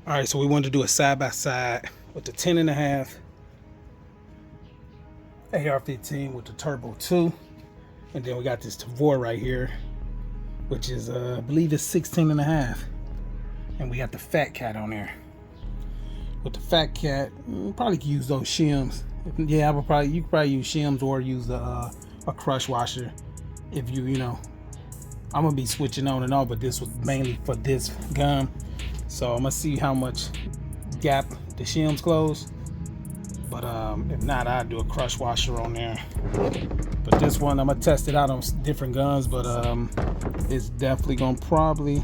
All right, so we wanted to do a side-by-side with the 10.5 AR-15 with the Turbo 2. And then we got this Tavor right here, which is, I believe it's 16.5. And we got the Fat Cat on there. With the Fat Cat, probably could use those shims. Yeah, you could probably use shims or use a crush washer. If you know, I'm gonna be switching on and off, but this was mainly for this gun. So I'm gonna see how much gap the shims close. But if not, I'll do a crush washer on there. But this one, I'm gonna test it out on different guns, but it's definitely gonna probably,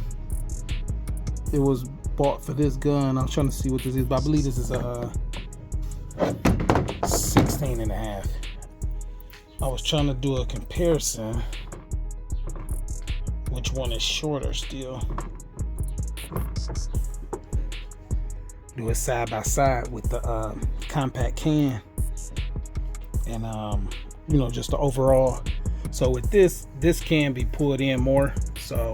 it was bought for this gun. I was trying to see what this is, but I believe this is a 16.5. I was trying to do a comparison. Which one is shorter still? Do it side by side with the compact can, and you know, just the overall. So with this can be pulled in more, so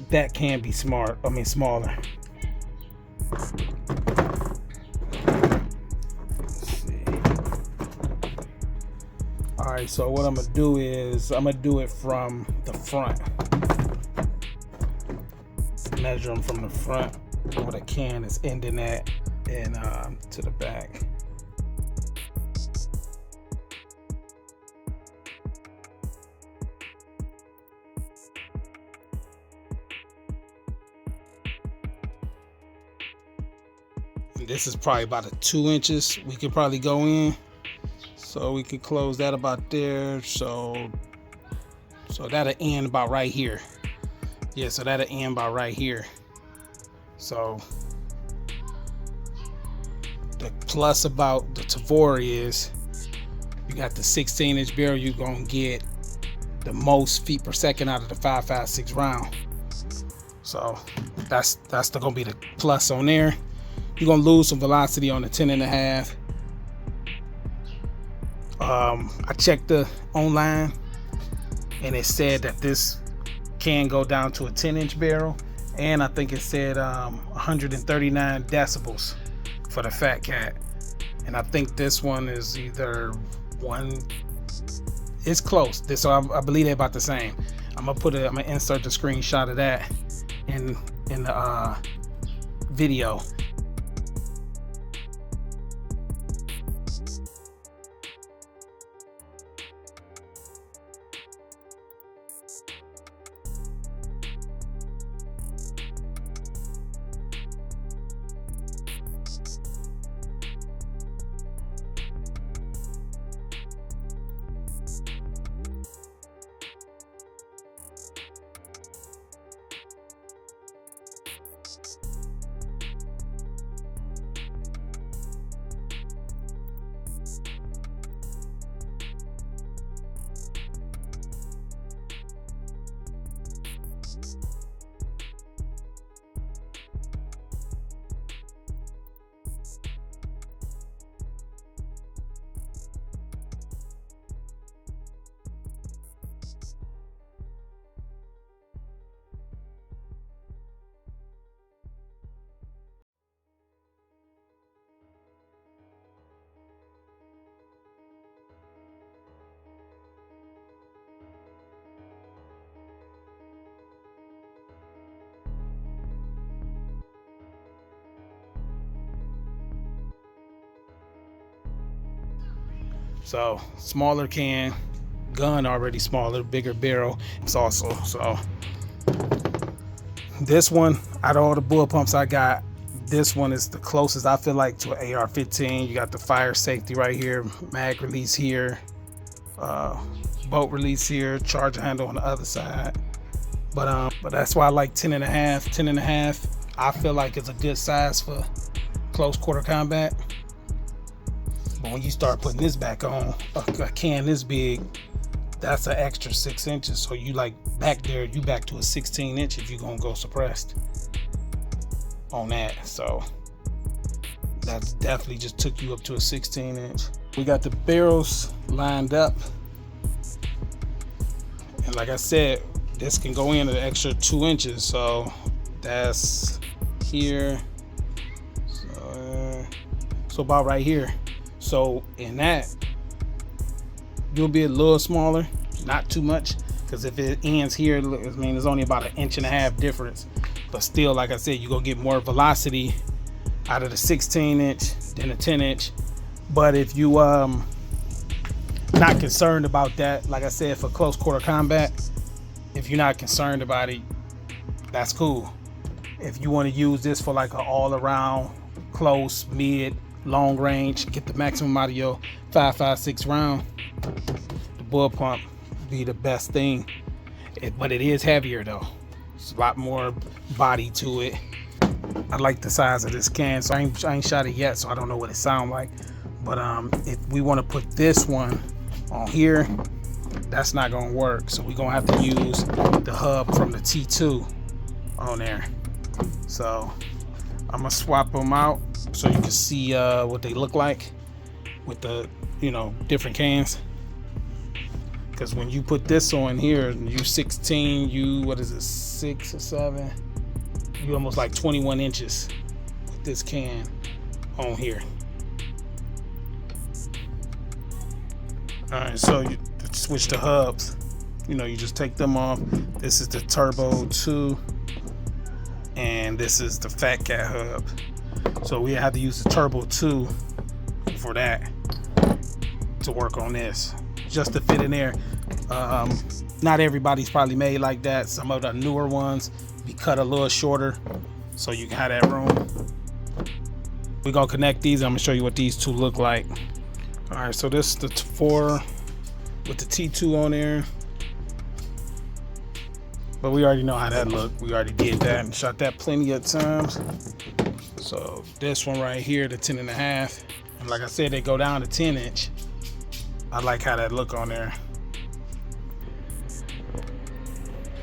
that can be smaller. All right, so what I'm gonna do is I'm gonna do it from the front. Measure them from the front where the can is ending at, and to the back. And this is probably about 2 inches we could probably go in. So we could close that about there. So that'll end about right here. Yeah, so that'll end about right here. So the plus about the Tavor is you got the 16-inch barrel. You're gonna get the most feet per second out of the 5.56 round. So that's gonna be the plus on there. You're gonna lose some velocity on the 10.5. I checked the online, and it said that this can go down to a 10-inch barrel, and I think it said 139 decibels for the Fat Cat, and I think this one is either one. It's close. So I believe they're about the same. I'm gonna insert the screenshot of that in the video. So smaller can, gun already smaller, bigger barrel. It's also, so this one, out of all the bullet pumps I got, this one is the closest I feel like to an AR-15. You got the fire safety right here, mag release here, bolt release here, charger handle on the other side. But that's why I like 10.5. 10.5, I feel like it's a good size for close quarter combat. But when you start putting this back on, a can this big, that's an extra 6 inches. So you like back there, you back to a 16-inch if you're gonna go suppressed on that. So that's definitely just took you up to a 16-inch. We got the barrels lined up, and like I said, this can go in an extra 2 inches. So that's here. So about right here. So in that, you'll be a little smaller, not too much, because if it ends here, I mean, there's only about 1.5 inches difference. But still, like I said, you're gonna get more velocity out of the 16-inch than a 10-inch. But if you not concerned about that, like I said, for close quarter combat, if you're not concerned about it, that's cool. If you want to use this for like an all-around close, mid, long range, get the maximum out of your 5.56 round, the bull pump be the best thing. But it is heavier though. It's a lot more body to it. I like the size of this can, so I ain't shot it yet, so I don't know what it sounds like. But if we want to put this one on here, that's not gonna work. So we're gonna have to use the hub from the T2 on there. So I'm gonna swap them out so you can see what they look like with the, you know, different cans. Because when you put this on here, you 16, you, what is it, 6 or 7? You almost like 21 inches with this can on here. All right, so you switch the hubs. You know, you just take them off. This is the Turbo 2, and this is the Fat Cat hub. So we have to use the Turbo 2 for that to work on this, just to fit in there. Not everybody's probably made like that. Some of the newer ones be cut a little shorter, so you can have that room. We're gonna connect these. I'm gonna show you what these two look like. All right, so this is the 4 with the T2 on there. But we already know how that looked. We already did that and shot that plenty of times. So this one right here, the 10.5. And like I said, they go down to 10-inch. I like how that look on there.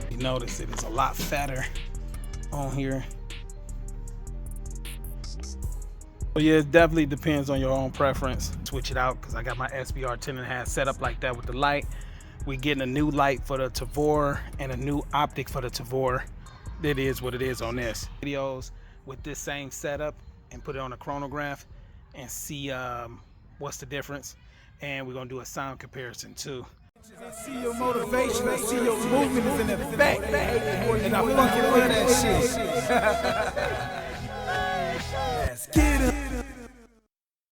You notice it is a lot fatter on here. But yeah, it definitely depends on your own preference. Switch it out, because I got my SBR 10.5 set up like that with the light. We're getting a new light for the Tavor and a new optic for the Tavor. That is what it is on this. Videos with this same setup and put it on a chronograph and see what's the difference. And we're gonna do a sound comparison too. I see your motivation, I see your movement is in effect, and I fucking love that shit. Let's get it.